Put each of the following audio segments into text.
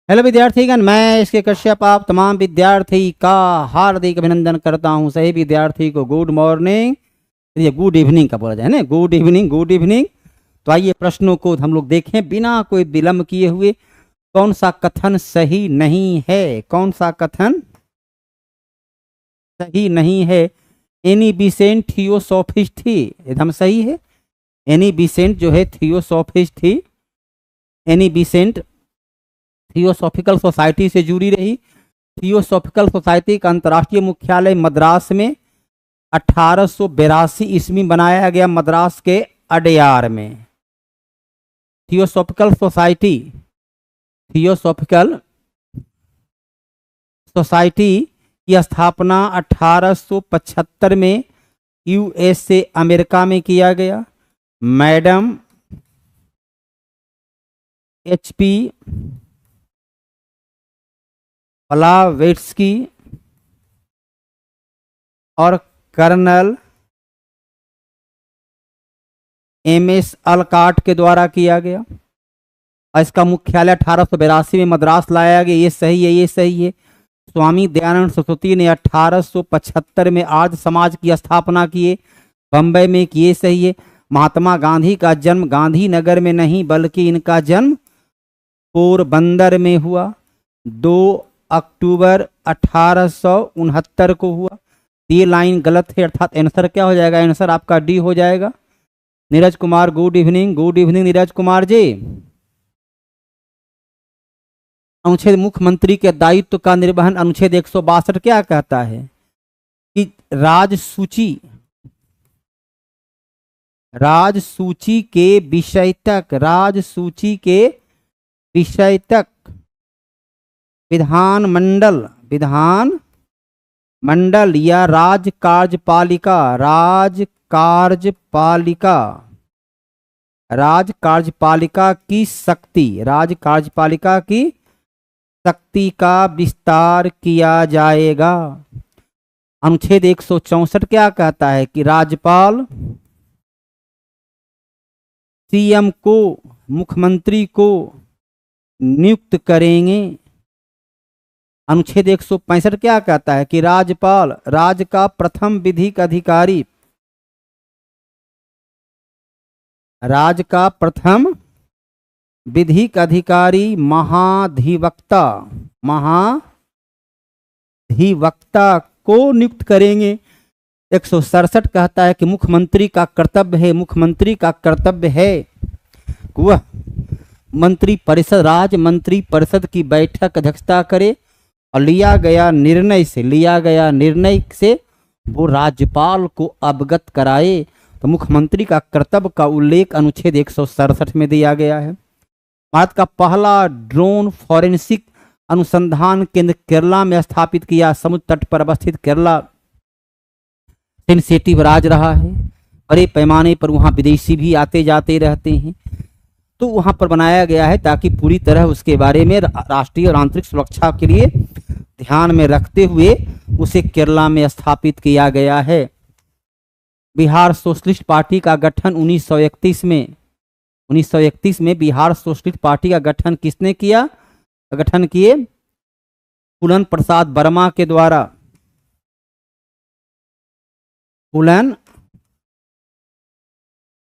Hello विद्यार्थीगण, मैं इसके कश्यप आप तमाम विद्यार्थी का हार्दिक अभिनंदन करता हूं। सही विद्यार्थी को गुड मॉर्निंग, ये गुड इवनिंग का बोला जाए ना, गुड इवनिंग गुड इवनिंग। तो आइए प्रश्नों को हम लोग देखें बिना कोई विलंब किए हुए। कौन सा कथन सही नहीं है? कौन सा कथन सही नहीं है? एनी बिसेंट थियोसॉफिस्ट थी, एकदम सही है। एनी बिसेंट जो है थियोसॉफिस्ट थी। एनी बिसेंट थियोसॉफिकल सोसाइटी से जुड़ी रही। थियोसॉफिकल सोसाइटी का अंतर्राष्ट्रीय मुख्यालय मद्रास में 1882 ईस्वी बनाया गया, मद्रास के अडयार में। थियोसॉफिकल सोसाइटी की स्थापना 1875 में यूएसए अमेरिका में किया गया। मैडम एचपी ब्लावेट्स्की और कर्नल एमएस अलकाट के द्वारा किया गया। और इसका मुख्यालय 1882 में मद्रास लाया गया। ये सही है, ये सही है। स्वामी दयानंद सरस्वती ने 1875 में आर्य समाज की स्थापना किए, बंबई में किए, सही है। महात्मा गांधी का जन्म गांधीनगर में नहीं बल्कि इनका जन्म पोरबंदर में हुआ। 2 अक्टूबर 1869 को हुआ। ये लाइन गलत है, अर्थात आंसर क्या हो जाएगा? आंसर आपका डी हो जाएगा। Neeraj Kumar good evening, good evening Neeraj Kumar ji. अनुच्छेद मुख्यमंत्री के दायित्व का निर्वहन अनुच्छेद 162 क्या कहता है? कि राजसूची के विषय तक विधानमंडल या राज्य कार्यपालिका की शक्ति का विस्तार किया जाएगा। अनुच्छेद 164 क्या कहता है? कि राज्यपाल सीएम को, मुख्यमंत्री को नियुक्त करेंगे। अनुच्छेद 165 क्या कहता है? कि राज्यपाल राज्य का प्रथम विधिक अधिकारी महाधिवक्ता को नियुक्त करेंगे। 167 कहता है कि मुख्यमंत्री का कर्तव्य है वह राज्य मंत्री परिषद की बैठक अध्यक्षता करे और लिया गया निर्णय से वो राज्यपाल को अवगत कराए। तो मुख्यमंत्री का कर्तव्य का उल्लेख अनुच्छेद 167 में दिया गया है। भारत का पहला ड्रोन फॉरेंसिक अनुसंधान केंद्र केरला में स्थापित किया। समुद्र तट पर अवस्थित केरला सेंसिटिव राज्य रहा है। बड़े पैमाने पर वहाँ विदेशी भी आते जाते रहते हैं, तो वहाँ पर बनाया गया है ताकि पूरी तरह उसके बारे में राष्ट्रीय और आंतरिक सुरक्षा के लिए ध्यान में रखते हुए उसे केरला में स्थापित किया गया है। बिहार सोशलिस्ट पार्टी का गठन 1931 में बिहार सोशलिस्ट पार्टी का गठन किसने किया? गठन किए पुलन प्रसाद वर्मा के द्वारा। पुलन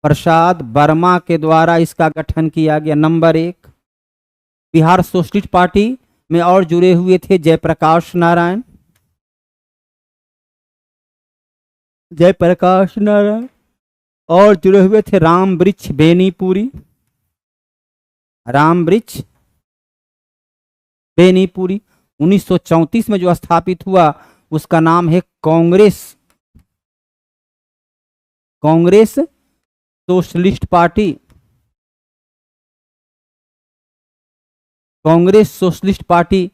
प्रसाद वर्मा के द्वारा इसका गठन किया गया। नंबर 1, बिहार सोशलिस्ट पार्टी में और जुड़े हुए थे जयप्रकाश नारायण और जुड़े हुए थे रामवृक्ष बेनीपुरी। 1934 में जो स्थापित हुआ उसका नाम है Congress socialist party. Congress socialist party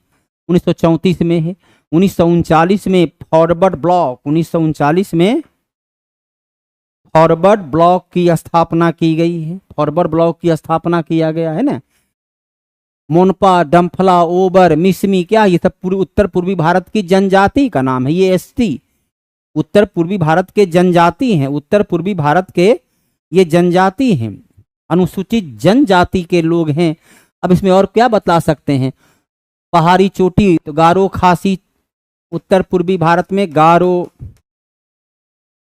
1934 में है। 1939 में फॉरवर्ड ब्लॉक की स्थापना की गई है। फॉरवर्ड ब्लॉक की स्थापना किया गया है ना। मोनपा, डम्फला, ओबर, मिसमी, क्या ये सब उत्तर पूर्वी भारत की जनजाति का नाम है। ये एसटी उत्तर पूर्वी भारत के जनजाति हैं। उत्तर पूर्वी भारत के ये जनजाति हैं, अनुसूचित जनजाति के लोग हैं। अब इसमें और क्या बतला सकते हैं? पहाड़ी चोटी तो गारो खासी, उत्तर पूर्वी भारत में गारो,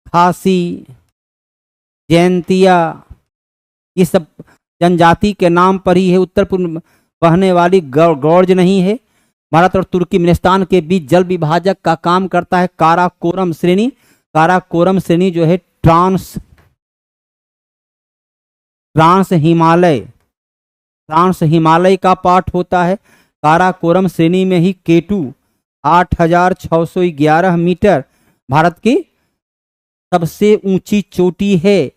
खासी, जैंतिया, ये सब जनजाति के नाम पर ही है। उत्तर पूर्व बहने वाली गौर्ज नहीं है। भारत और तुर्कमेनिस्तान के बीच जल विभाजक का काम करता है काराकोरम श्रेणी। काराकोरम श्रेणी जो है ट्रांस हिमालय का पार्ट होता है। काराकोरम श्रेणी में ही केटू 8611 मीटर भारत की सबसे ऊंची चोटी है।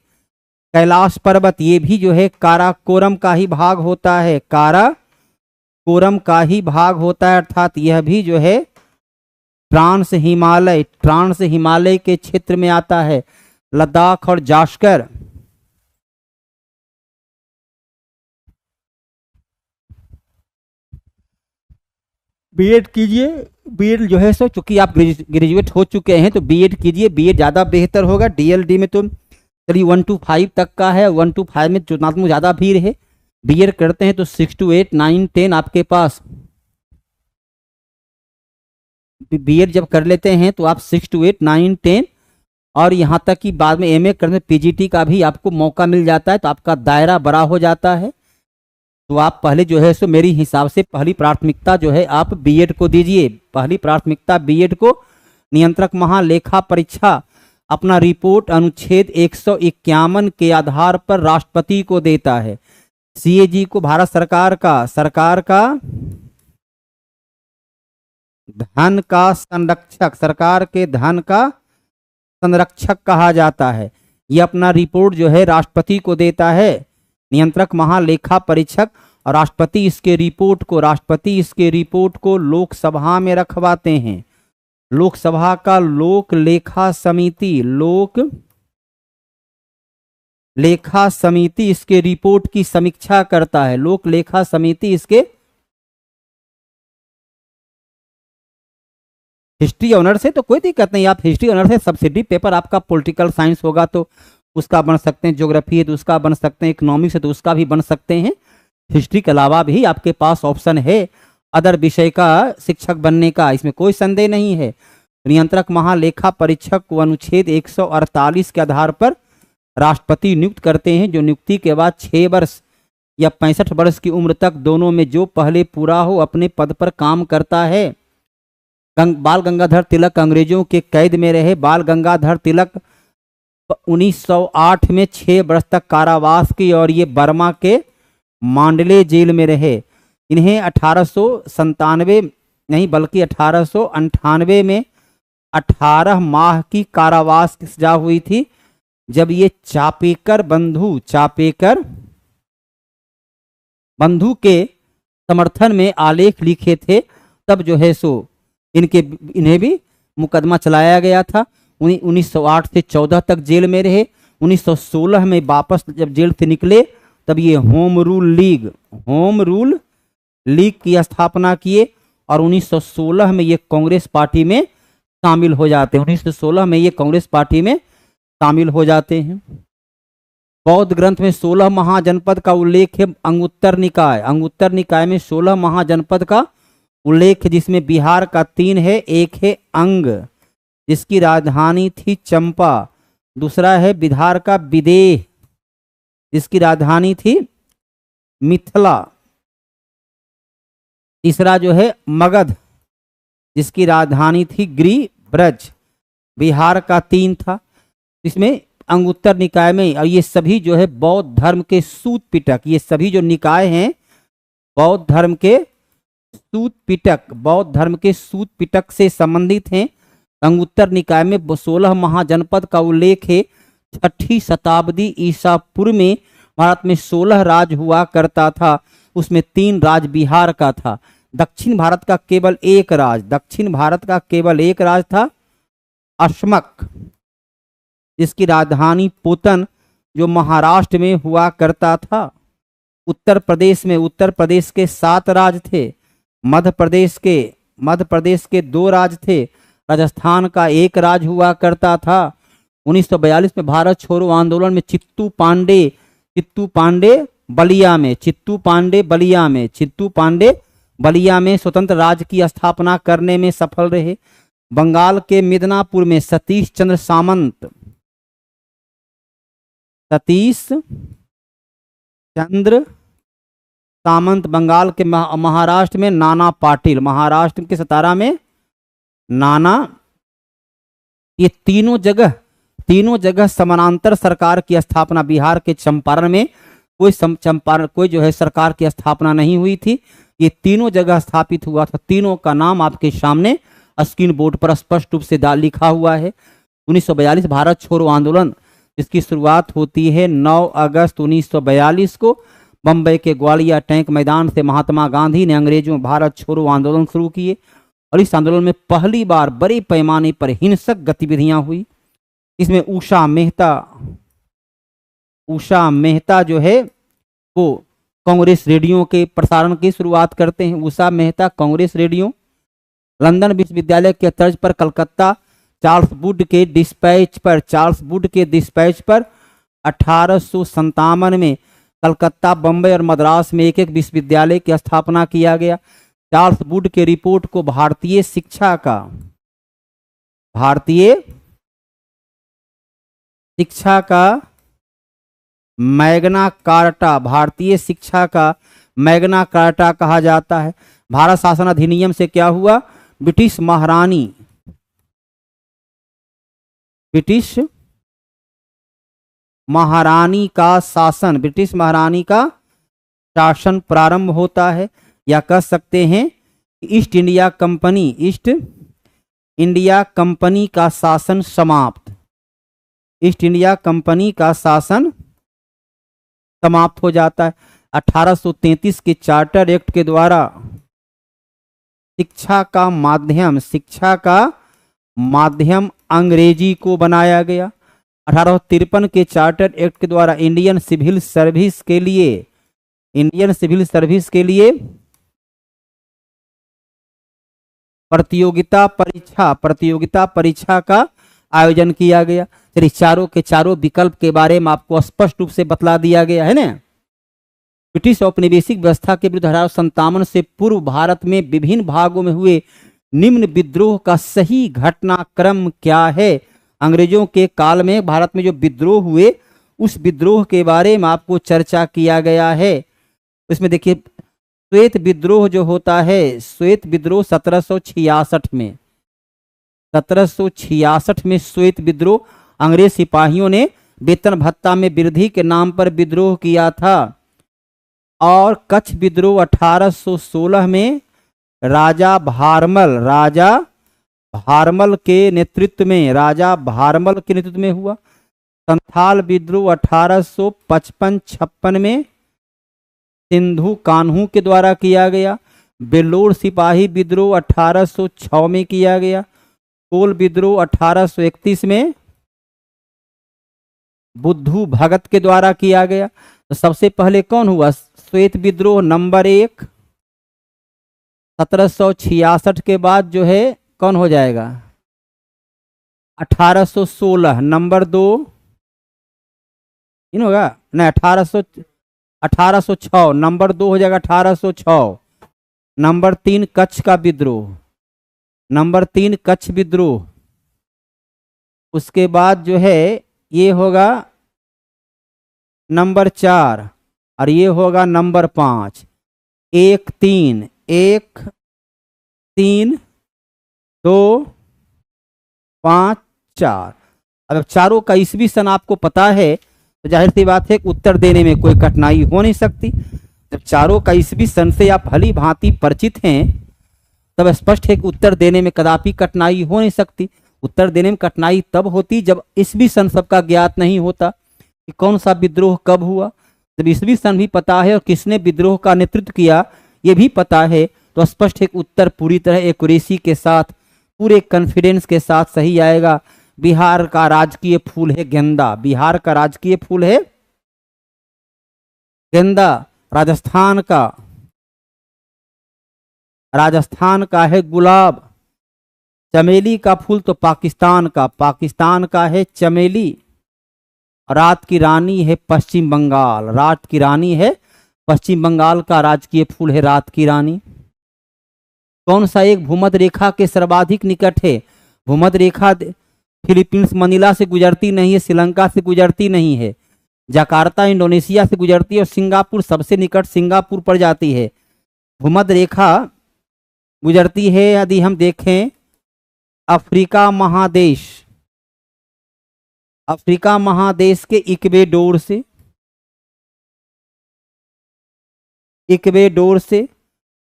कैलाश पर्वत ये भी जो है काराकोरम का ही भाग होता है, काराकोरम का ही भाग होता है, अर्थात यह भी जो है ट्रांस हिमालय के क्षेत्र में आता है। लद्दाख और जास्कर बीएड कीजिए। बीएड जो है सो चूंकि आप ग्रेजुएट हो चुके हैं तो बीएड कीजिए, बीएड ज़्यादा बेहतर होगा। डीएलडी में तो चलिए 1 to 5 तक का है, 1 to 5 में चुनात्मक ज़्यादा भीड़ है। बीएड करते हैं तो 6 to 8 9 10 आपके पास, बीएड जब कर लेते हैं तो आप 6 to 8 9 10 और यहाँ तक कि बाद में एमए करने पीजीटी का भी आपको मौका मिल जाता है, तो आपका दायरा बड़ा हो जाता है। तो आप पहले जो है सो मेरी हिसाब से पहली प्राथमिकता जो है आप बीएड को दीजिए। पहली प्राथमिकता बीएड को। नियंत्रक महालेखा परीक्षा अपना रिपोर्ट अनुच्छेद 151 के आधार पर राष्ट्रपति को देता है। सीएजी को भारत सरकार का धन का संरक्षक, सरकार के धन का संरक्षक कहा जाता है। यह अपना रिपोर्ट जो है राष्ट्रपति को देता है। नियंत्रक महालेखा परीक्षक और राष्ट्रपति इसके रिपोर्ट को लोकसभा में रखवाते हैं। लोकसभा का लोक लेखा समिति इसके रिपोर्ट की समीक्षा करता है। लोक लेखा समिति इसके हिस्ट्री ऑनर से तो कोई दिक्कत नहीं, आप हिस्ट्री ऑनर से सब्सिडी पेपर आपका पॉलिटिकल साइंस होगा तो उसका बन सकते हैं, ज्योग्राफी है तो उसका बन सकते हैं, इकोनॉमिक्स है तो उसका भी बन सकते हैं। हिस्ट्री के अलावा भी आपके पास ऑप्शन है अदर विषय का शिक्षक बनने का, इसमें कोई संदेह नहीं है। नियंत्रक महालेखा परीक्षक को अनुच्छेद 148 के आधार पर राष्ट्रपति नियुक्त करते हैं, जो नियुक्ति के बाद 6 वर्ष या 65 वर्ष की उम्र तक दोनों में जो पहले पूरा हो अपने पद पर काम करता है। बाल गंगाधर तिलक अंग्रेजों के कैद में रहे। बाल गंगाधर तिलक 1908 में 6 वर्ष तक कारावास की और ये बर्मा के मांडले जेल में रहे। इन्हें 1897 नहीं बल्कि 1898 में 18 माह की कारावास की सजा हुई थी, जब ये चापेकर बंधु के समर्थन में आलेख लिखे थे। तब जो है सो इन्हें भी मुकदमा चलाया गया था। 1908 से 14 तक जेल में रहे। 1916 में वापस जब जेल से निकले तब ये होम रूल लीग की स्थापना किए और 1916 में ये कांग्रेस पार्टी में शामिल हो जाते हैं। 1916 में ये कांग्रेस पार्टी में शामिल हो जाते हैं। बौद्ध ग्रंथ में 16 महाजनपद का उल्लेख है। अंगुत्तर निकाय में 16 महाजनपद का उल्लेख है, जिसमें बिहार का 3 है। एक है अंग जिसकी राजधानी थी चंपा, दूसरा है बिहार का विदेह जिसकी राजधानी थी मिथिला, तीसरा जो है मगध जिसकी राजधानी थी गिरिब्रज। बिहार का 3 था। इसमें अंगुत्तर निकाय में, और ये सभी जो है बौद्ध धर्म के सूत पिटक, ये सभी जो निकाय हैं बौद्ध धर्म के सूत पिटक से संबंधित हैं। अंगुत्तर निकाय में 16 महाजनपद का उल्लेख है। 6ठी शताब्दी ईसा पूर्व में भारत में 16 राज हुआ करता था, उसमें 3 राज बिहार का था। दक्षिण भारत का केवल एक राज था, अशमक, जिसकी राजधानी पोतन जो महाराष्ट्र में हुआ करता था। उत्तर प्रदेश के 7 राज थे। मध्य प्रदेश के 2 राज थे। राजस्थान का 1 राज हुआ करता था। 1942 में भारत छोड़ो आंदोलन में चित्तू पांडे बलिया में बलिया में स्वतंत्र राज्य की स्थापना करने में सफल रहे। बंगाल के मिदनापुर में सतीश चंद्र सामंत, सतीश चंद्र सामंत, बंगाल के महाराष्ट्र में नाना पाटिल, महाराष्ट्र के सतारा में नाना, ये तीनों जगह समानांतर सरकार की स्थापना, बिहार के चंपारण में कोई जो है सरकार की स्थापना नहीं हुई थी, ये तीनों जगह स्थापित हुआ था। तीनों का नाम आपके सामने स्क्रीन बोर्ड पर स्पष्ट रूप से लिखा हुआ है। 1942 भारत छोड़ो आंदोलन, इसकी शुरुआत होती है 9 अगस्त 1942 को बंबई के ग्वालियर टैंक मैदान से महात्मा गांधी ने अंग्रेजों भारत छोड़ो आंदोलन शुरू किए और इस आंदोलन में पहली बार बड़े पैमाने पर हिंसक गतिविधियां हुई। इसमें उषा मेहता जो है वो कांग्रेस रेडियो के प्रसारण की शुरुआत करते हैं। उषा मेहता कांग्रेस रेडियो, लंदन विश्वविद्यालय के तर्ज पर कलकत्ता चार्ल्स वुड के डिस्पैच पर 1857 में कलकत्ता, बम्बई और मद्रास में एक एक विश्वविद्यालय की स्थापना किया गया। चार्ल्स वुड के रिपोर्ट को भारतीय शिक्षा का मैग्ना कार्टा कहा जाता है। भारत शासन अधिनियम से क्या हुआ? ब्रिटिश महारानी का शासन प्रारंभ होता है, या कह सकते हैं ईस्ट इंडिया कंपनी का शासन समाप्त। ईस्ट इंडिया कंपनी का शासन समाप्त हो जाता है। 1833 के चार्टर एक्ट के द्वारा शिक्षा का माध्यम अंग्रेजी को बनाया गया। 1853 के चार्टर एक्ट के द्वारा इंडियन सिविल सर्विस के लिए प्रतियोगिता परीक्षा का आयोजन किया गया। चलिए चारों के चारों विकल्प के बारे में आपको स्पष्ट रूप से बतला दिया गया है ना। ब्रिटिश औपनिवेशिक व्यवस्था के विरुद्ध 1857 से पूर्व भारत में विभिन्न भागों में हुए निम्न विद्रोह का सही घटनाक्रम क्या है? अंग्रेजों के काल में भारत में जो विद्रोह हुए उस विद्रोह के बारे में आपको चर्चा किया गया है। इसमें देखिए श्वेत विद्रोह जो होता है, श्वेत विद्रोह 1766 में श्वेत विद्रोह, अंग्रेज सिपाहियों ने वेतन भत्ता में वृद्धि के नाम पर विद्रोह किया था। और कच्छ विद्रोह 1816 में राजा भारमल के नेतृत्व में हुआ। संथाल विद्रोह 1855-56 में सिंधु कान्हू के द्वारा किया गया। बेल्लोर सिपाही विद्रोह 1806 में किया गया। कोल विद्रोह 1831 में बुद्धू भगत के द्वारा किया गया। तो सबसे पहले कौन हुआ? श्वेत विद्रोह नंबर 1। 1766 के बाद जो है कौन हो जाएगा? 1816 नंबर 2 इन होगा ना, 1806 नंबर 2 हो जाएगा 1806। नंबर 3 कच्छ का विद्रोह, उसके बाद जो है ये होगा नंबर 4 और ये होगा नंबर 5। 1 3 2 5 4। अगर चारों का ईस्वी सन आपको पता है तो जाहिर सी बात है कि उत्तर देने में कोई कठिनाई हो नहीं सकती। जब चारों का ईस्वी सन से आप भली भांति परिचित हैं तब स्पष्ट है कि उत्तर देने में कदापि कठिनाई हो नहीं सकती। उत्तर देने में कठिनाई तब होती जब ईस्वी सन सबका ज्ञात नहीं होता कि कौन सा विद्रोह कब हुआ। जब ईस्वी सन भी पता है और किसने विद्रोह का नेतृत्व किया ये भी पता है तो स्पष्ट है कि उत्तर पूरी तरह एक्यूरेसी के साथ, पूरे कॉन्फिडेंस के साथ सही आएगा। बिहार का राजकीय फूल है गेंदा। बिहार का राजकीय फूल है गेंदा। राजस्थान का है गुलाब। चमेली का फूल तो पाकिस्तान का है चमेली। रात की रानी है पश्चिम बंगाल। पश्चिम बंगाल का राजकीय फूल है रात की रानी। कौन सा एक भूमध्य रेखा के सर्वाधिक निकट है? भूमध्य रेखा फिलीपींस मनीला से गुजरती नहीं है, श्रीलंका से गुजरती नहीं है, जकार्ता इंडोनेशिया से गुजरती है, और सिंगापुर सबसे निकट सिंगापुर पर जाती है। भूमध्य रेखा गुजरती है यदि हम देखें अफ्रीका महादेश, अफ्रीका महादेश के इक्वेडोर से, इक्वेडोर से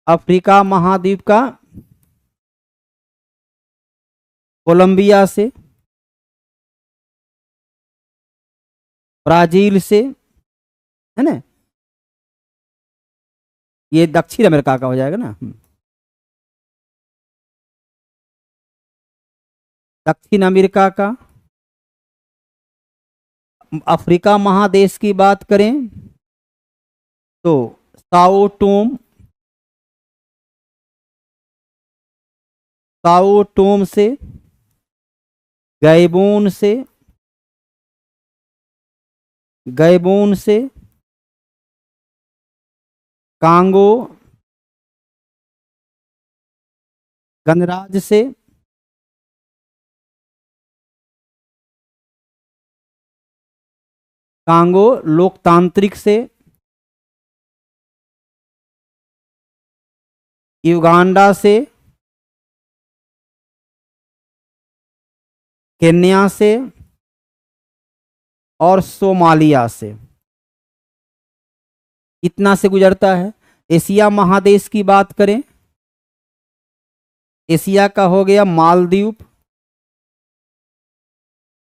अफ्रीका महाद्वीप का, कोलंबिया से, ब्राजील से, है ना, ये दक्षिण अमेरिका का हो जाएगा ना, दक्षिण अमेरिका का। अफ्रीका महादेश की बात करें तो साओ टोम, साओ टोम से, गैबोन से, गैबोन से, कांगो, गणराज्य से, कांगो लोकतांत्रिक से, युगांडा से, केन्या से और सोमालिया से, इतना से गुजरता है। एशिया महादेश की बात करें, एशिया का हो गया मालदीव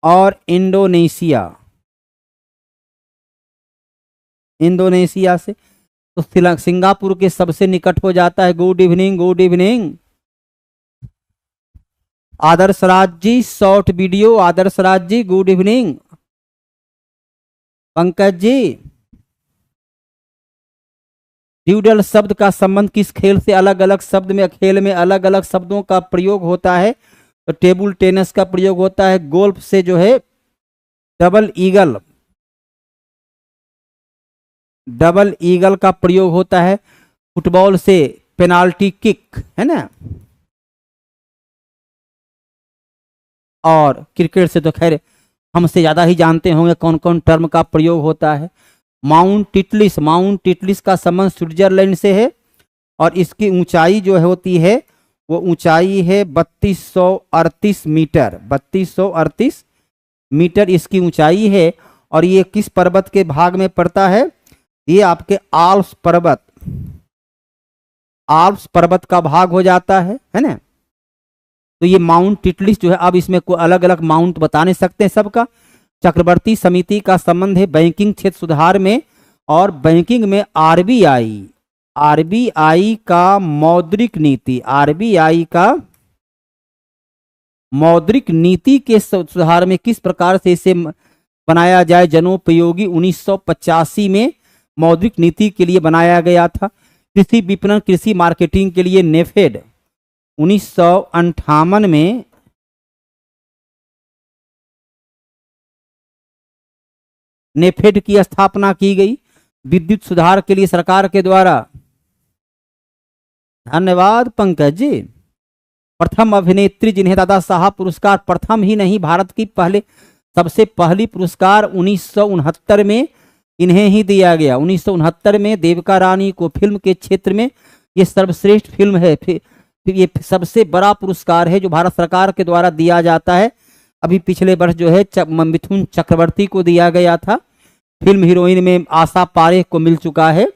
और इंडोनेशिया, इंडोनेशिया से तो सिंगापुर के सबसे निकट हो जाता है। गुड इवनिंग, गुड इवनिंग आदर्श राज जी, शॉर्ट वीडियो, आदर्श राज जी गुड इवनिंग। पंकज जी, ड्यूडल शब्द का संबंध किस खेल से? अलग अलग शब्द में, खेल में अलग अलग शब्दों का प्रयोग होता है। तो टेबल टेनिस का प्रयोग होता है, गोल्फ से जो है डबल ईगल, डबल ईगल का प्रयोग होता है। फुटबॉल से पेनाल्टी किक, है ना, और क्रिकेट से तो खैर हमसे ज्यादा ही जानते होंगे कौन कौन टर्म का प्रयोग होता है। माउंट टिटलिस, माउंट टिटलिस का संबंध स्विट्जरलैंड से है और इसकी ऊंचाई जो होती है वो ऊंचाई है 3238 मीटर, 3238 मीटर इसकी ऊंचाई है। और ये किस पर्वत के भाग में पड़ता है? ये आपके आल्प्स पर्वत, आल्प्स पर्वत का भाग हो जाता है ना। तो ये माउंट टिटलिस जो है, अब इसमें कोई अलग अलग माउंट बता नहीं सकते हैं सबका। चक्रवर्ती समिति का संबंध है बैंकिंग क्षेत्र सुधार में, और बैंकिंग में आरबीआई, आरबीआई का मौद्रिक नीति, आरबीआई का मौद्रिक नीति के सुधार में किस प्रकार से इसे बनाया जाए, जनोपयोगी 1985 में मौद्रिक नीति के लिए बनाया गया था। कृषि विपणन, कृषि मार्केटिंग के लिए नेफेड 1958 में नेफेड की स्थापना की गई। विद्युत सुधार के लिए सरकार के द्वारा, धन्यवाद पंकज जी। प्रथम अभिनेत्री जिन्हें दादा साहब पुरस्कार, प्रथम ही नहीं भारत की पहले सबसे पहली पुरस्कार 1969 में इन्हें ही दिया गया। 1969 में देविका रानी को फिल्म के क्षेत्र में ये सर्वश्रेष्ठ फिल्म है, फिर ये सबसे बड़ा पुरस्कार है जो भारत सरकार के द्वारा दिया जाता है। अभी पिछले वर्ष जो है मिथुन चक्रवर्ती को दिया गया था। फिल्म हीरोइन में आशा पारेख को मिल चुका है।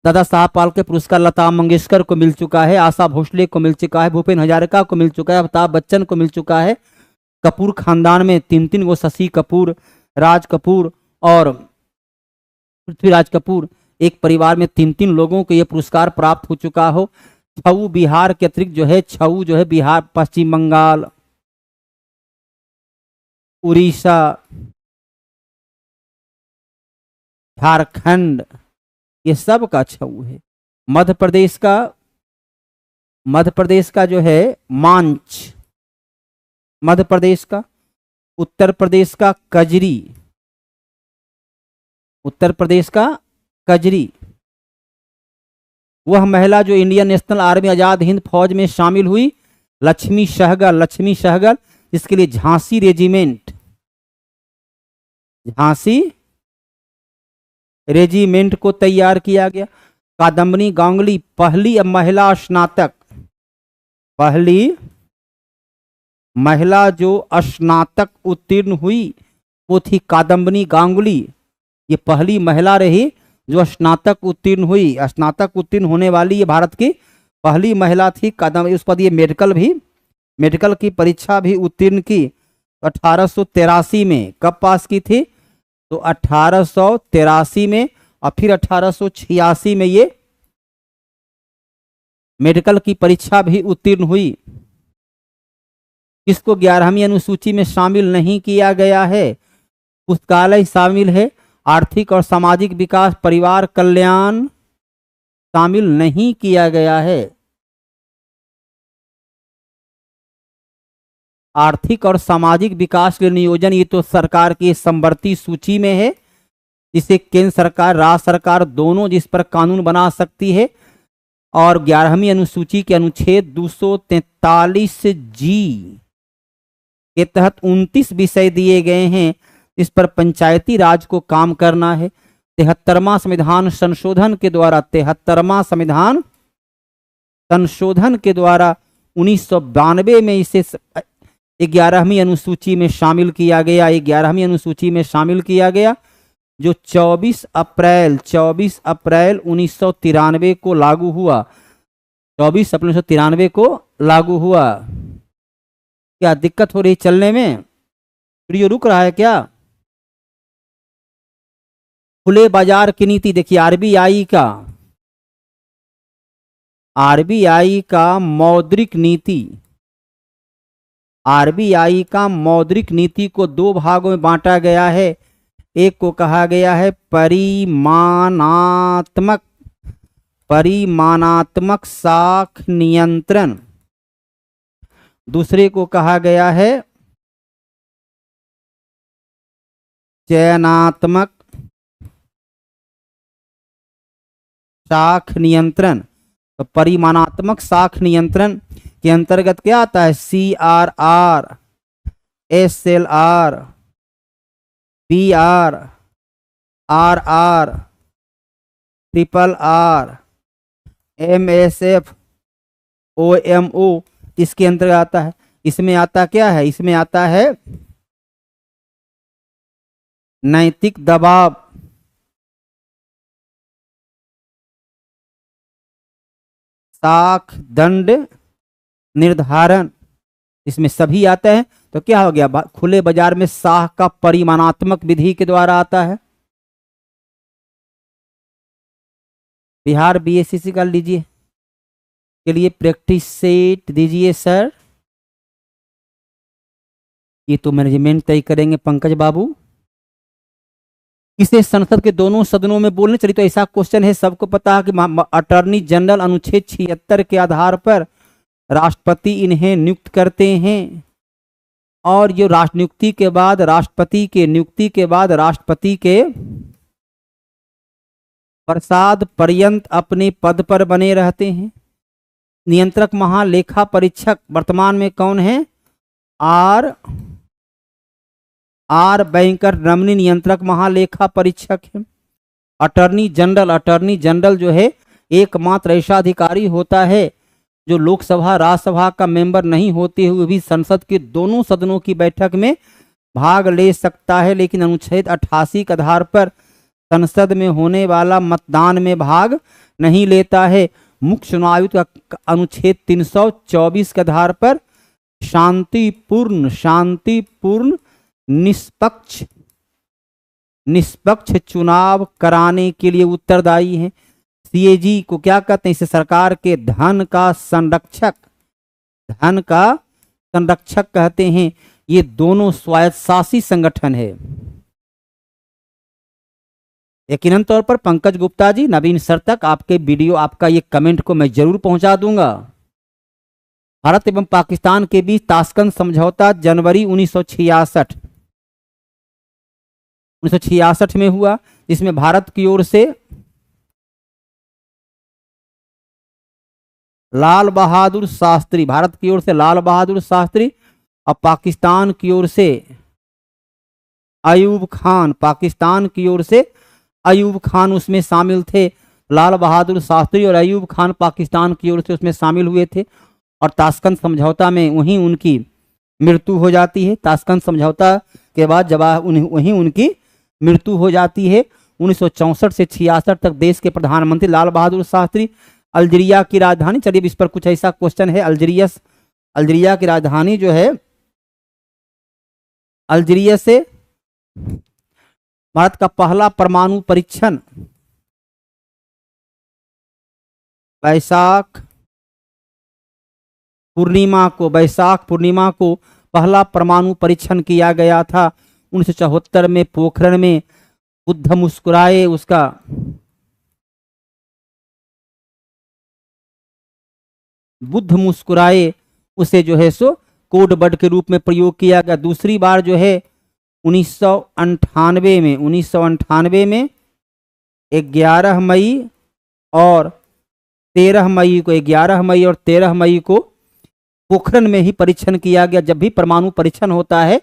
दादा साहब फाल्के पुरस्कार लता मंगेशकर को मिल चुका है, आशा भोसले को मिल चुका है, भूपेन हजारिका को मिल चुका है, अमिताभ बच्चन को मिल चुका है। कपूर खानदान में तीन तीन गो, शशि कपूर, राज कपूर और पृथ्वीराज कपूर, एक परिवार में तीन तीन लोगों को यह पुरस्कार प्राप्त हो चुका हो। छऊ बिहार के अतिरिक्त जो है, छऊ जो है बिहार, पश्चिम बंगाल, उड़ीसा, झारखंड, ये सब का छऊ है। मध्य प्रदेश का जो है मांच, मध्य प्रदेश का, उत्तर प्रदेश का कजरी, उत्तर प्रदेश का कजरी, वह महिला जो Indian national army Azad Hind फौज में शामिल हुई, लक्ष्मी सहगल, लक्ष्मी सहगल, इसके लिए झांसी रेजिमेंट, झांसी रेजिमेंट को तैयार किया गया। कादम्बनी गांगुली पहली महिला स्नातक, पहली महिला जो स्नातक उत्तीर्ण हुई वो थी कादम्बनी गांगुली। ये पहली महिला रही जो स्नातक उत्तीर्ण हुई। स्नातक उत्तीर्ण होने वाली ये भारत की पहली महिला थी कादम्बनी। उस पर ये मेडिकल की परीक्षा भी उत्तीर्ण की। 1883 में कब पास की थी? तो 1883 में, और फिर 1886 में ये मेडिकल की परीक्षा भी उत्तीर्ण हुई। इसको 11वीं अनुसूची में शामिल नहीं किया गया है। पुस्तकालय शामिल है, आर्थिक और सामाजिक विकास, परिवार कल्याण शामिल नहीं किया गया है। आर्थिक और सामाजिक विकास के नियोजन ये तो सरकार की समवर्ती सूची में है, जिसे केंद्र सरकार, राज्य सरकार दोनों जिस पर कानून बना सकती है। और 11वीं अनुसूची के अनुच्छेद 243 जी के तहत 29 विषय दिए गए हैं, इस पर पंचायती राज को काम करना है। 73वां संविधान संशोधन के द्वारा, 73वां संविधान संशोधन के द्वारा 1992 में इसे 11वीं अनुसूची में शामिल किया गया। 11वीं अनुसूची में शामिल किया गया, जो 24 अप्रैल 1993 को लागू हुआ। 24 अप्रैल 1993 को लागू हुआ। क्या दिक्कत हो रही चलने में? वीडियो रुक रहा है क्या? खुले बाजार की नीति देखिए, आरबीआई का मौद्रिक नीति, आरबीआई का मौद्रिक नीति को दो भागों में बांटा गया है। एक को कहा गया है परिमाणात्मक साख नियंत्रण, दूसरे को कहा गया है चयनात्मक साख नियंत्रण। तो परिमाणात्मक साख नियंत्रण के अंतर्गत क्या आता है? CRR, SLR, PR, RR, RRR, MSF, OMO इसके अंतर्गत आता है। इसमें आता क्या है? इसमें आता है नैतिक दबाव, साख दंड निर्धारण, इसमें सभी आते हैं। तो क्या हो गया? खुले बाजार में साख का परिमाणात्मक विधि के द्वारा आता है। बिहार BSCC कर लीजिए, के लिए प्रैक्टिस सेट दीजिए सर। ये तो मैनेजमेंट तय करेंगे पंकज बाबू। इसे संसद के दोनों सदनों में बोलने चलिए तो ऐसा क्वेश्चन है, सबको पता है कि अटॉर्नी जनरल अनुच्छेद 76 के आधार पर राष्ट्रपति इन्हें नियुक्त करते हैं। और जो नियुक्ति के बाद राष्ट्रपति के प्रसाद पर्यंत अपने पद पर बने रहते हैं। नियंत्रक महालेखा परीक्षक वर्तमान में कौन है? आर बैंकर रमनी नियंत्रक महालेखा परीक्षक है। अटॉर्नी जनरल जो है एकमात्र ऐसा अधिकारी होता है जो लोकसभा राज्यसभा का मेंबर नहीं होते हुए भी संसद के दोनों सदनों की बैठक में भाग ले सकता है, लेकिन अनुच्छेद 88 के आधार पर संसद में होने वाला मतदान में भाग नहीं लेता है। मुख्य चुनाव आयुक्त का अनुच्छेद 324 के आधार पर शांतिपूर्ण निष्पक्ष चुनाव कराने के लिए उत्तरदायी हैं। CAG को क्या कहते हैं? इसे सरकार के धन का संरक्षक कहते हैं। ये दोनों स्वायत्तशासी संगठन है। यकीनन तौर पर पंकज गुप्ता जी, नवीन सर तक आपके वीडियो, आपका ये कमेंट को मैं जरूर पहुंचा दूंगा। भारत एवं पाकिस्तान के बीच ताशकंद समझौता जनवरी 1966 में हुआ, जिसमें भारत की ओर से लाल बहादुर शास्त्री, भारत की ओर से लाल बहादुर शास्त्री, और पाकिस्तान की ओर से अयूब खान, पाकिस्तान की ओर से अयूब खान उसमें शामिल थे। लाल बहादुर शास्त्री और अयूब खान पाकिस्तान की ओर से उसमें शामिल हुए थे, और ताशकंद समझौता में वहीं उनकी मृत्यु हो जाती है। ताशकंद समझौता के बाद जब वहीं उनकी मृत्यु हो जाती है। 1964 से 66 तक देश के प्रधानमंत्री लाल बहादुर शास्त्री। अल्जीरिया की राजधानी, चलिए इस पर कुछ ऐसा क्वेश्चन है, अल्जीरिया की राजधानी जो है, अल्जीरिया से भारत का पहला परमाणु परीक्षण बैसाख पूर्णिमा को पहला परमाणु परीक्षण किया गया था 1974 में पोखरण में। बुद्ध मुस्कुराए, उसका बुद्ध मुस्कुराए उसे जो है सो कोड वर्ड के रूप में प्रयोग किया गया। दूसरी बार जो है 1998 में 11 मई और 13 मई को पोखरण में ही परीक्षण किया गया। जब भी परमाणु परीक्षण होता है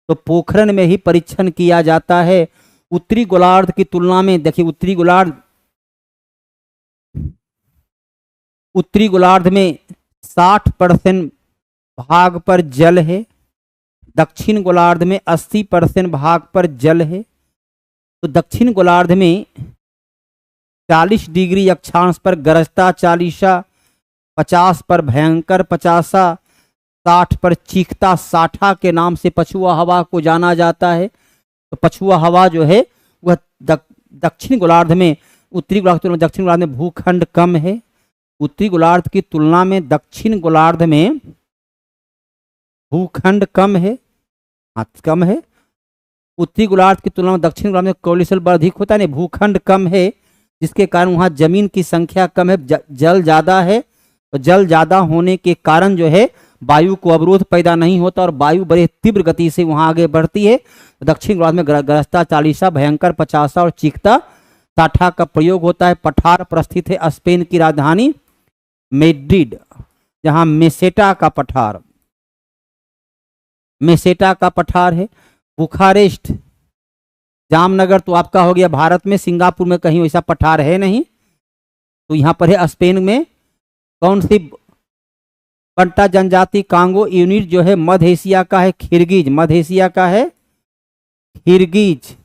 तो पोखरण में ही परीक्षण किया जाता है। उत्तरी गोलार्ध की तुलना में देखिए, उत्तरी गोलार्ध में 60% भाग पर जल है, दक्षिण गोलार्ध में 80% भाग पर जल है। तो दक्षिण गोलार्ध में 40 डिग्री अक्षांश पर गरजता 40, 50 पर भयंकर 50, 60 पर चीखता 60 के नाम से पछुआ हवा को जाना जाता है। तो पछुआ हवा जो है वह दक्षिण गोलार्ध में, उत्तरी गोलार्ध में, दक्षिण गोलार्ध में भूखंड कम है। उत्तरी गोलार्ध की तुलना में दक्षिण गोलार्ध में भूखंड कम है। उत्तरी गोलार्ध की तुलना में दक्षिण गोलार्ध में कोलिशल बल अधिक होता है, नहीं, भूखंड कम है, जिसके कारण वहाँ जमीन की संख्या कम है, जल ज़्यादा है। तो जल ज़्यादा होने के कारण जो है वायु को अवरोध पैदा नहीं होता और वायु बड़े तीव्र गति से वहाँ आगे बढ़ती है। दक्षिण गोलार्ध में गरजता 40, भयंकर 50 और चीखता 60 का प्रयोग होता है। पठार पर स्थित है स्पेन की राजधानी मैड्रिड, जहाँ मेसेटा का पठार है। बुखारेस्ट, जामनगर तो आपका हो गया भारत में, सिंगापुर में कहीं वैसा पठार है नहीं, तो यहाँ पर है स्पेन में। कौन सी पंटा जनजाति कांगो यूनिट जो है मध्य एशिया का है, खिरगिज,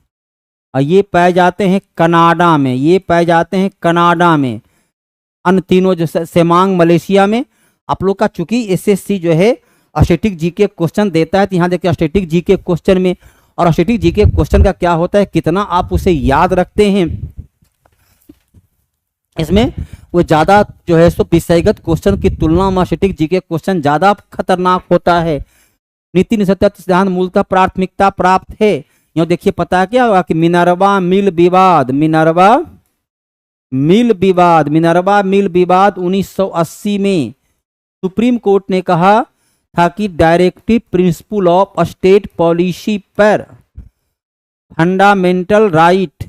और ये पाए जाते हैं कनाडा में। अन्य तीनों जो सेमांग मलेशिया में। आप लोग का चूंकि एसएससी जो है स्टैटिक जीके क्वेश्चन देता है, तो यहाँ देखिए स्टैटिक जीके क्वेश्चन में, और स्टैटिक जीके क्वेश्चन का क्या होता है, कितना आप उसे याद रखते हैं, इसमें वो ज्यादा जो है सो विषयगत क्वेश्चन की तुलना में स्टैटिक जीके क्वेश्चन ज्यादा खतरनाक होता है। नीति निषेध सिद्धांत मूलतः प्राथमिकता प्राप्त है। यहाँ देखिए पता है क्या होगा कि मिनर्वा मिल विवाद 1980 में सुप्रीम कोर्ट ने कहा था कि directive principle of state policy पर फंडामेंटल राइट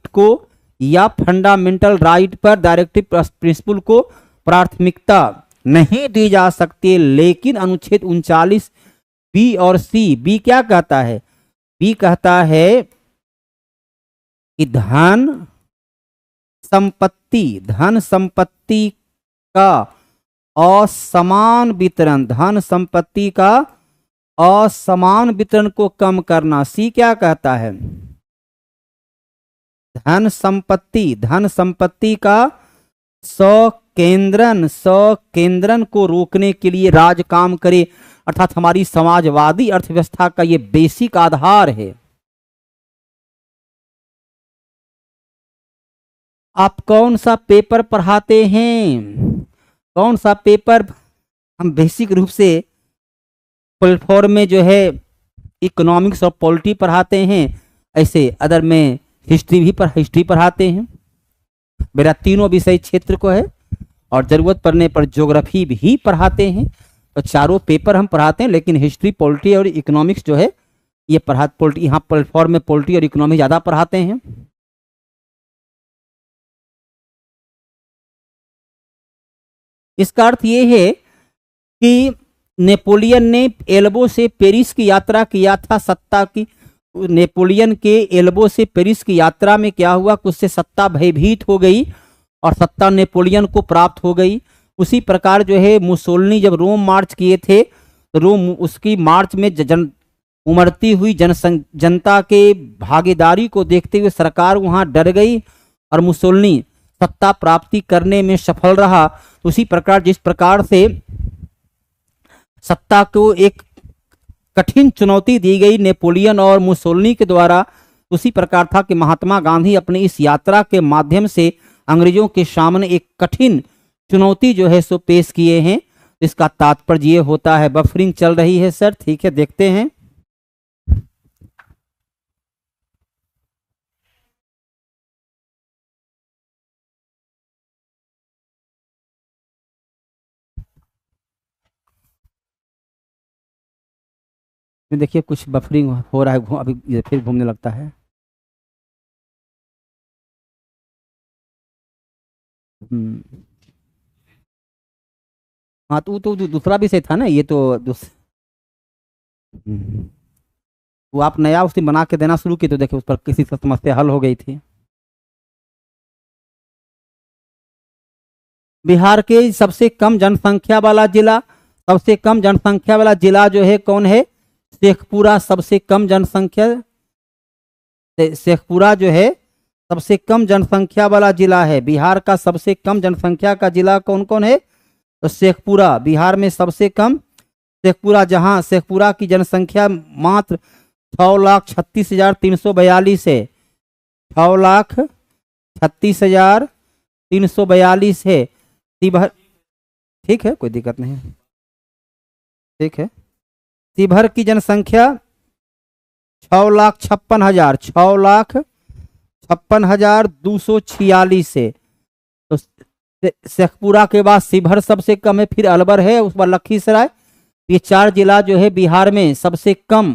को या फंडामेंटल राइट पर डायरेक्टिव प्रिंसिपल को प्राथमिकता नहीं दी जा सकती। लेकिन अनुच्छेद 39 बी और सी, बी क्या कहता है, बी कहता है कि धन संपत्ति का असमान वितरण को कम करना। सी क्या कहता है, धन संपत्ति का सकेंद्रन को रोकने के लिए राज काम करे, अर्थात हमारी समाजवादी अर्थव्यवस्था का ये बेसिक आधार है। आप कौन सा पेपर पढ़ाते हैं, कौन सा पेपर? हम बेसिक रूप से प्लेटफॉर्म में जो है इकोनॉमिक्स और पॉलिटी पढ़ाते हैं, ऐसे अदर में हिस्ट्री पढ़ाते हैं। मेरा तीनों विषय क्षेत्र को है और जरूरत पड़ने पर ज्योग्राफी भी पढ़ाते हैं। तो चारों पेपर हम पढ़ाते हैं, लेकिन हिस्ट्री, पॉलिटी और इकोनॉमिक्स जो है ये यहाँ प्लेटफॉर्म में पॉलिटी और इकोनॉमिक्स ज़्यादा पढ़ाते हैं। इसका अर्थ ये है कि नेपोलियन ने एल्बो से पेरिस की यात्रा किया था सत्ता की। नेपोलियन के एल्बो से पेरिस की यात्रा में क्या हुआ, कुछ से सत्ता भयभीत हो गई और सत्ता नेपोलियन को प्राप्त हो गई। उसी प्रकार जो है मुसोलिनी जब रोम मार्च किए थे तो रोम उसकी मार्च में उमड़ती हुई जनता के भागीदारी को देखते हुए सरकार वहां डर गई और मुसोलिनी सत्ता प्राप्ति करने में सफल रहा। उसी प्रकार जिस प्रकार से सत्ता को एक कठिन चुनौती दी गई नेपोलियन और मुसोलिनी के द्वारा, उसी प्रकार था कि महात्मा गांधी अपनी इस यात्रा के माध्यम से अंग्रेजों के सामने एक कठिन चुनौती जो है सो पेश किए हैं। इसका तात्पर्य ये होता है, बफरिंग चल रही है सर, ठीक है, देखते हैं। देखिए कुछ बफरिंग हो रहा है, अभी ये फिर घूमने लगता है। हाँ, तो दूसरा विषय था ना ये, तो वो आप नया उसने बना के देना शुरू किए तो देखिए उस पर किसी समस्या हल हो गई थी। बिहार के सबसे कम जनसंख्या वाला जिला, सबसे कम जनसंख्या वाला जिला जो है कौन है, शेखपुरा। सबसे कम जनसंख्या, शेखपुरा जो है सबसे कम जनसंख्या वाला जिला है। बिहार का सबसे कम जनसंख्या का जिला कौन कौन है, तो शेखपुरा। बिहार में सबसे कम शेखपुरा, जहां शेखपुरा की जनसंख्या मात्र 6,36,342 है। 6,36,342 है। शिवहर, ठीक है, कोई दिक्कत नहीं, ठीक है। शिवहर की जनसंख्या 6,56,000, 6,56,246 है। तो शेखपुरा के बाद शिवहर सबसे कम है, फिर अलवर है, उस पर लखीसराय। ये 4 जिला जो है बिहार में सबसे कम।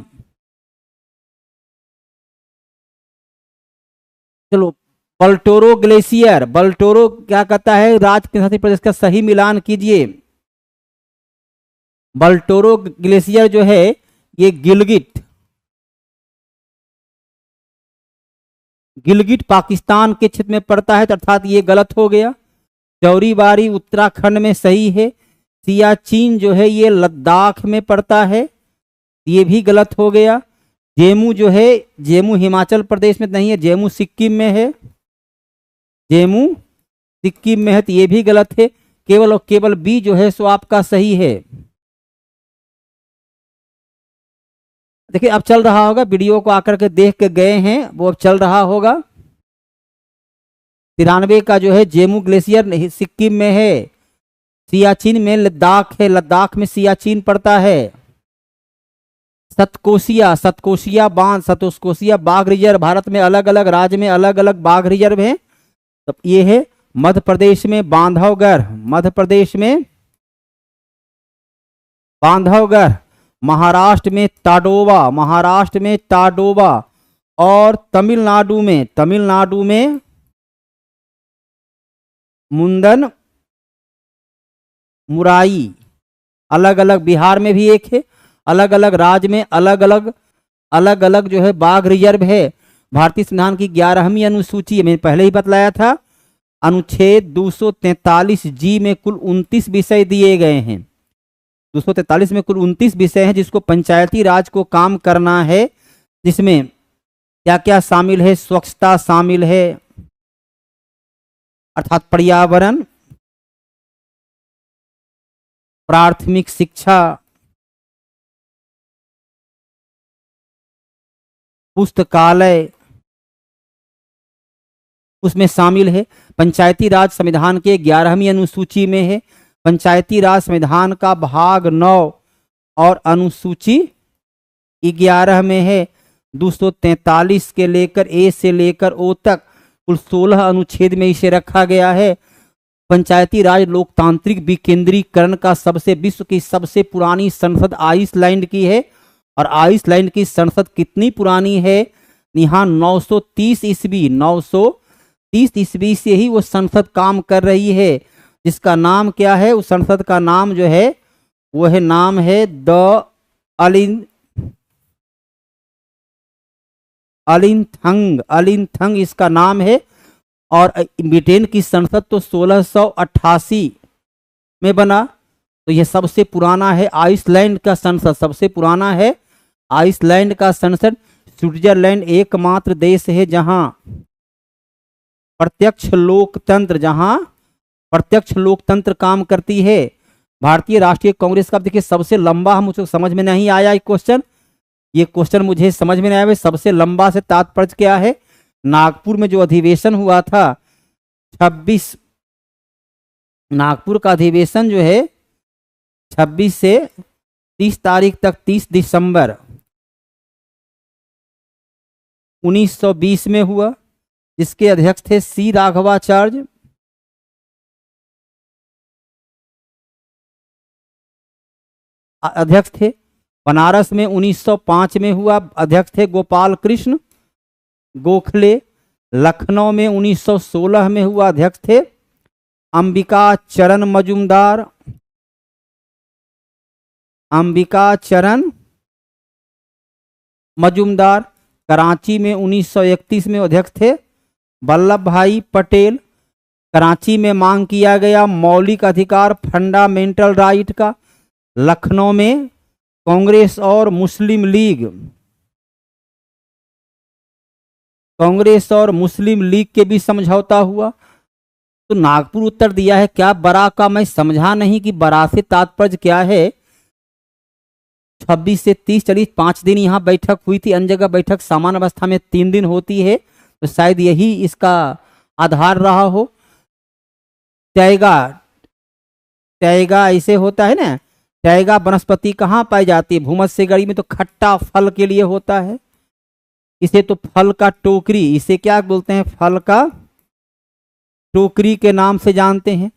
चलो, बल्टोरो ग्लेशियर, बल्टोरो क्या कहता है, राज्य केंद्र प्रदेश का सही मिलान कीजिए। बल्टोरो ग्लेशियर जो है ये गिलगिट पाकिस्तान के क्षेत्र में पड़ता है, अर्थात ये गलत हो गया। चौरीबारी उत्तराखंड में सही है। सियाचिन जो है ये लद्दाख में पड़ता है, ये भी गलत हो गया। जेमू जो है, जेमू हिमाचल प्रदेश में नहीं है, जेमू सिक्किम में है, जेमू सिक्किम में है, तो ये भी गलत है। केवल और केवल बी जो है सो आपका सही है। देखिए अब चल रहा होगा, वीडियो को आकर के देख के गए हैं, वो अब चल रहा होगा। 93 का जो है जेमू ग्लेशियर सिक्किम में है, सियाचिन में लद्दाख है, लद्दाख में सियाचिन पड़ता है। सतकोशिया बाघ रिजर्व, भारत में अलग अलग राज्य में अलग अलग बाघ रिजर्व हैं। तो ये है मध्य प्रदेश में बांधवगढ़, मध्य प्रदेश में बांधवगढ़, महाराष्ट्र में ताडोबा, और तमिलनाडु में मुंदन मुराई। अलग अलग, बिहार में भी एक है, अलग अलग राज्य में अलग अलग जो है बाघ रिजर्व है। भारतीय संविधान की 11वीं अनुसूची, मैंने पहले ही बतलाया था, अनुच्छेद 243 जी में कुल 29 विषय दिए गए हैं। 243 में कुल 29 विषय हैं जिसको पंचायती राज को काम करना है। जिसमें क्या क्या शामिल है, स्वच्छता शामिल है, अर्थात पर्यावरण, प्राथमिक शिक्षा, पुस्तकालय उसमें शामिल है। पंचायती राज संविधान के 11वीं अनुसूची में है। पंचायती राज संविधान का भाग 9 और अनुसूची 11 में है। 243 के लेकर ए से लेकर ओ तक कुल 16 अनुच्छेद में इसे रखा गया है। पंचायती राज लोकतांत्रिक विकेंद्रीकरण का विश्व की सबसे पुरानी संसद आइसलैंड की है। और आइसलैंड की संसद कितनी पुरानी है, यहाँ 930 ईस्वी से ही वो संसद काम कर रही है। जिसका नाम क्या है, उस संसद का नाम जो है वो है, नाम है द अलिनथंग इसका नाम है। और ब्रिटेन की संसद तो 1688 में बना। तो यह सबसे पुराना है। आइसलैंड का संसद सबसे पुराना है। आइसलैंड का संसद। स्विट्जरलैंड एकमात्र देश है जहां प्रत्यक्ष लोकतंत्र काम करती है। भारतीय राष्ट्रीय कांग्रेस का देखिए सबसे लंबा, मुझे समझ में नहीं आया ये क्वेश्चन मुझे समझ में नहीं आया। सबसे लंबा से तात्पर्य क्या है? नागपुर में जो अधिवेशन हुआ था 26, नागपुर का अधिवेशन जो है 26 से 30 तारीख तक, 30 दिसंबर 1920 में हुआ, जिसके अध्यक्ष थे सी राघवाचार्य। अध्यक्ष थे। बनारस में 1905 में हुआ, अध्यक्ष थे गोपाल कृष्ण गोखले। लखनऊ में 1916 में हुआ, अध्यक्ष थे अंबिका चरण मजुमदार। कराची में 1931 में अध्यक्ष थे वल्लभ भाई पटेल। कराची में मांग किया गया मौलिक अधिकार, फंडामेंटल राइट का। लखनऊ में कांग्रेस और मुस्लिम लीग के भी समझौता हुआ। तो नागपुर उत्तर दिया है क्या? बरा का मैं समझा नहीं कि बरा से तात्पर्य क्या है। 26 से 30, चलिए 5 दिन यहाँ बैठक हुई थी। अन्य जगह बैठक सामान्य अवस्था में 3 दिन होती है, तो शायद यही इसका आधार रहा हो। टैगा ऐसे होता है ना। टैगा वनस्पति कहाँ पाई जाती है? भूमध्य गढ़ी में तो खट्टा फल के लिए होता है। इसे तो फल का टोकरी, इसे क्या बोलते हैं? फल का टोकरी के नाम से जानते हैं।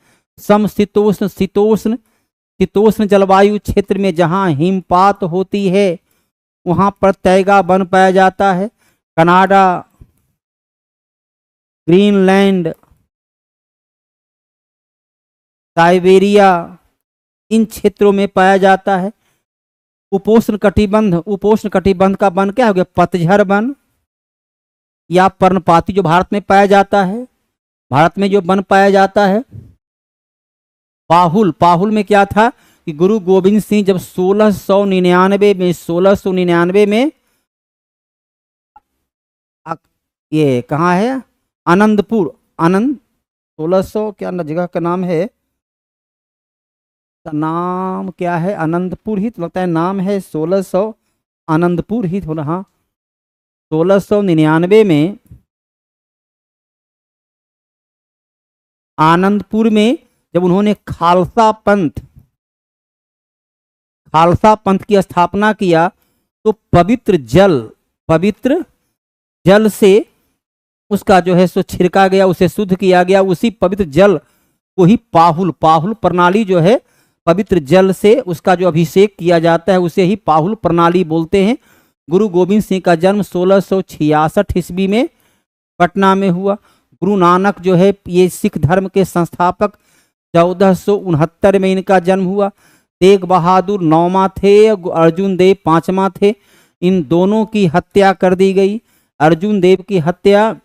समशीतोष्ण जलवायु क्षेत्र में जहां हिमपात होती है वहां पर टैगा वन पाया जाता है। कनाडा, ग्रीनलैंड, साइबेरिया, इन क्षेत्रों में पाया जाता है। उपोष्ण कटिबंध का वन क्या हो गया? पतझड़ वन या पर्णपाती जो भारत में पाया जाता है। भारत में जो वन पाया जाता है पाहुल में क्या था कि गुरु गोविंद सिंह जब 1699 में ये कहाँ है? आनंदपुर 1600 क्या जगह का नाम है? नाम क्या है? आनंदपुर ही तो लगता है नाम है। 1600 आनंदपुर ही थोड़ा, हाँ 1699 में आनंदपुर में जब उन्होंने खालसा पंथ की स्थापना किया तो पवित्र जल से उसका जो है सो छिड़का गया, उसे शुद्ध किया गया। उसी पवित्र जल को ही पाहुल प्रणाली जो है, पवित्र जल से उसका जो अभिषेक किया जाता है उसे ही पाहुल प्रणाली बोलते हैं। गुरु गोविंद सिंह का जन्म 1666 ईस्वी में पटना में हुआ। गुरु नानक जो है ये सिख धर्म के संस्थापक, 1469 में इनका जन्म हुआ। तेग बहादुर 9वां थे, अर्जुन देव 5वां थे। इन दोनों की हत्या कर दी गई। अर्जुन देव की हत्या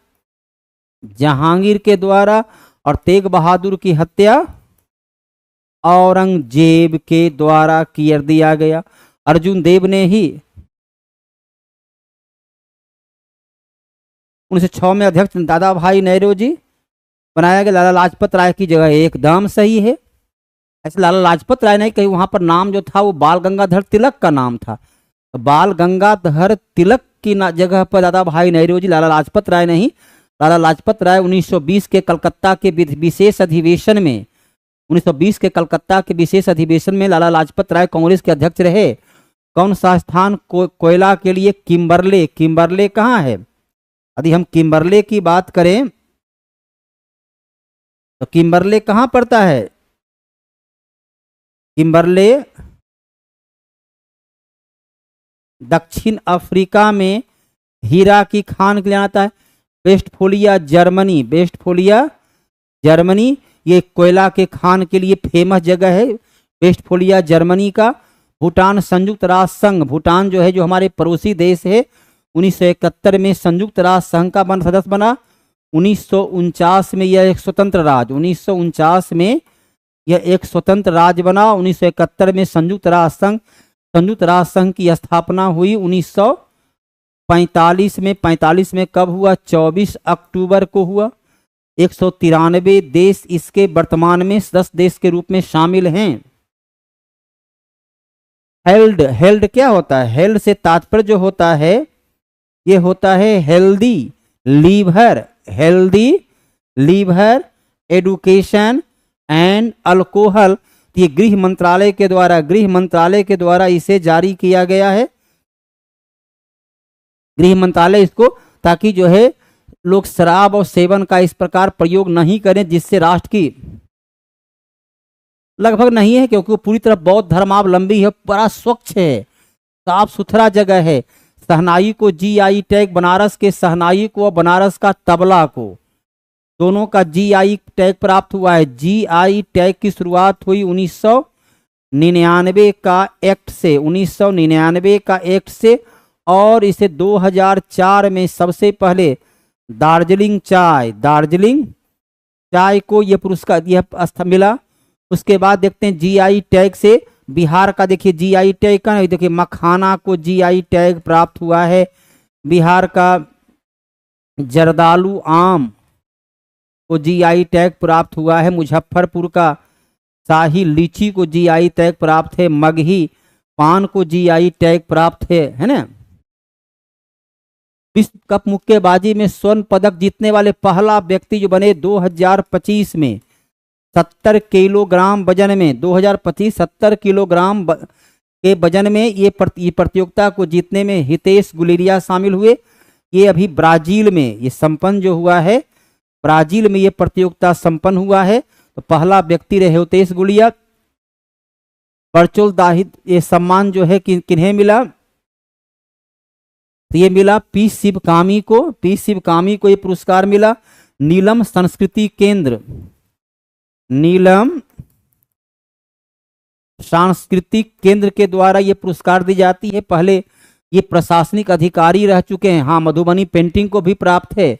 जहांगीर के द्वारा और तेग बहादुर की हत्या औरंगजेब के द्वारा कर दिया गया। अर्जुन देव ने ही 1906 में अध्यक्ष दादा भाई नौरोजी बनाया गया। लाला लाजपत राय की जगह एकदम सही है। ऐसे लाला लाजपत राय नहीं, कहीं वहां पर नाम जो था वो बाल गंगाधर तिलक का नाम था। तो बाल गंगाधर तिलक की जगह पर दादा भाई नौरोजी, लाला लाजपत राय नहीं। लाला लाजपत राय 1920 के कलकत्ता के विशेष अधिवेशन में 1920 के कलकत्ता के विशेष अधिवेशन में लाला लाजपत राय कांग्रेस के अध्यक्ष रहे। कौन सा स्थान कोयला के लिए? किम्बरले कहाँ है? यदि हम किम्बरले की बात करें तो किम्बरले कहाँ पड़ता है? किम्बरले दक्षिण अफ्रीका में हीरा की खान के लिए आता है। वेस्टफोलिया जर्मनी ये कोयला के खान के लिए फेमस जगह है, वेस्टफोलिया जर्मनी का। भूटान संयुक्त राष्ट्र संघ, भूटान जो है जो हमारे पड़ोसी देश है, 1971 में संयुक्त राष्ट्र संघ का सदस्य बना। 1949 में यह एक स्वतंत्र राज्य, 1949 में यह एक स्वतंत्र राज्य बना। 1971 में संयुक्त राष्ट्र संघ की स्थापना हुई 1945 में। 45 में कब हुआ? 24 अक्टूबर को हुआ। 193 देश इसके वर्तमान में सदस्य देश के रूप में शामिल हैं। हेल्ड क्या होता है? हेल्ड से तात्पर्य जो होता है, ये होता है healthy liver, education and alcohol. ये गृह मंत्रालय के द्वारा इसे जारी किया गया है। गृह मंत्रालय इसको, ताकि जो है लोग शराब और सेवन का इस प्रकार प्रयोग नहीं करें, जिससे राष्ट्र की लगभग नहीं है, क्योंकि वो पूरी तरह बौद्ध धर्मावलंबी है, बड़ा स्वच्छ है, साफ सुथरा जगह है। शहनाई को GI टैग, बनारस के शहनाई को और बनारस का तबला को, दोनों का GI टैग प्राप्त हुआ है। GI टैग की शुरुआत हुई 1999 का एक्ट से, 1999 का एक्ट से, और इसे 2004 में सबसे पहले दार्जिलिंग चाय को यह पुरस्कार यह मिला। उसके बाद देखते हैं GI टैग से बिहार का, देखिए GI टैग का, देखिए मखाना को GI टैग प्राप्त हुआ है। बिहार का जर्दालू आम को GI टैग प्राप्त हुआ है। मुजफ्फरपुर का शाही लीची को GI टैग प्राप्त है। मगही पान को GI टैग प्राप्त है ना। विश्व कप मुक्केबाजी में स्वर्ण पदक जीतने वाले पहला व्यक्ति जो बने 2025 में 70 किलोग्राम वजन में, 2025 70 किलोग्राम के वजन में ये प्रतियोगिता को जीतने में हितेश गुलेरिया शामिल हुए। ये अभी ब्राजील में ये संपन्न जो हुआ है, ब्राजील में ये प्रतियोगिता संपन्न हुआ है। तो पहला व्यक्ति रहे हितेश गुलेरिया। वर्चुअल दाहिद ये सम्मान जो है किन्हें मिला? तो ये मिला पी शिवकामी को ये पुरस्कार मिला। नीलम सांस्कृतिक केंद्र के द्वारा ये पुरस्कार दी जाती है। पहले ये प्रशासनिक अधिकारी रह चुके हैं। हाँ, मधुबनी पेंटिंग को भी प्राप्त है।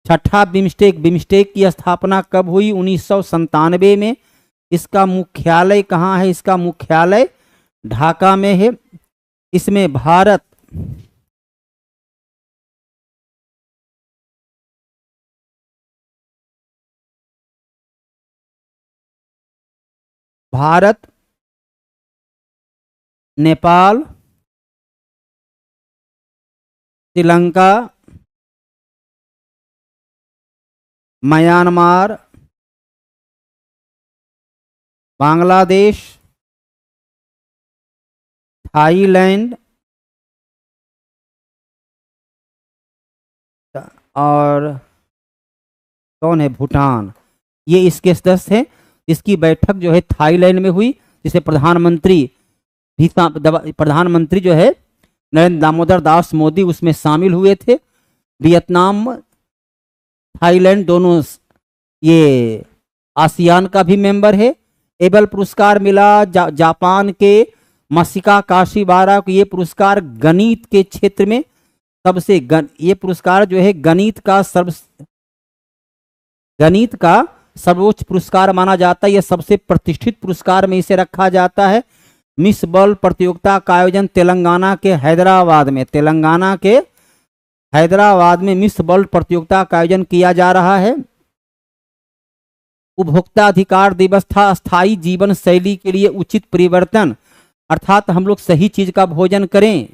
छठा बिम्स्टेक की स्थापना कब हुई? 1997 में। इसका मुख्यालय कहाँ है? इसका मुख्यालय ढाका में है। इसमें भारत नेपाल, श्रीलंका, म्यांमार, बांग्लादेश, थाईलैंड और कौन है? भूटान। ये इसके सदस्य हैं। इसकी बैठक जो है थाईलैंड में हुई, जिसे प्रधानमंत्री जो है नरेंद्र दामोदर दास मोदी उसमें शामिल हुए थे। वियतनाम, थाईलैंड दोनों ये आसियान का भी मेंबर है। एबल पुरस्कार मिला जापान के मसिका काशीबारा को। ये पुरस्कार गणित के क्षेत्र में सबसे ये पुरस्कार जो है गणित का सर्वोच्च पुरस्कार माना जाता है। यह सबसे प्रतिष्ठित पुरस्कार में इसे रखा जाता है। मिस वर्ल्ड प्रतियोगिता का आयोजन तेलंगाना के हैदराबाद में मिस वर्ल्ड प्रतियोगिता का आयोजन किया जा रहा है। उपभोक्ता अधिकार दिवस था। स्थायी जीवन शैली के लिए उचित परिवर्तन, अर्थात हम लोग सही चीज का भोजन करें,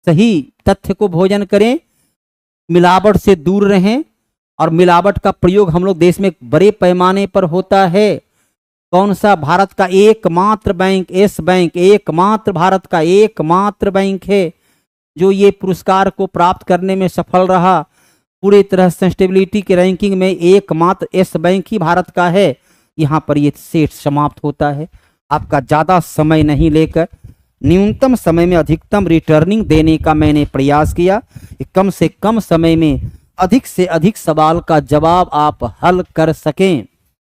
सही तथ्य को भोजन करें, मिलावट से दूर रहें। और मिलावट का प्रयोग हम लोग देश में बड़े पैमाने पर होता है। कौन सा? भारत का एकमात्र बैंक यस बैंक, एकमात्र भारत का एकमात्र बैंक है जो ये पुरस्कार को प्राप्त करने में सफल रहा। पूरी तरह सस्टेनेबिलिटी के रैंकिंग में एकमात्र यस बैंक ही भारत का है। यहाँ पर ये सेट समाप्त होता है। आपका ज़्यादा समय नहीं लेकर न्यूनतम समय में अधिकतम रिटर्निंग देने का मैंने प्रयास किया। कम से कम समय में अधिक से अधिक सवाल का जवाब आप हल कर सकें।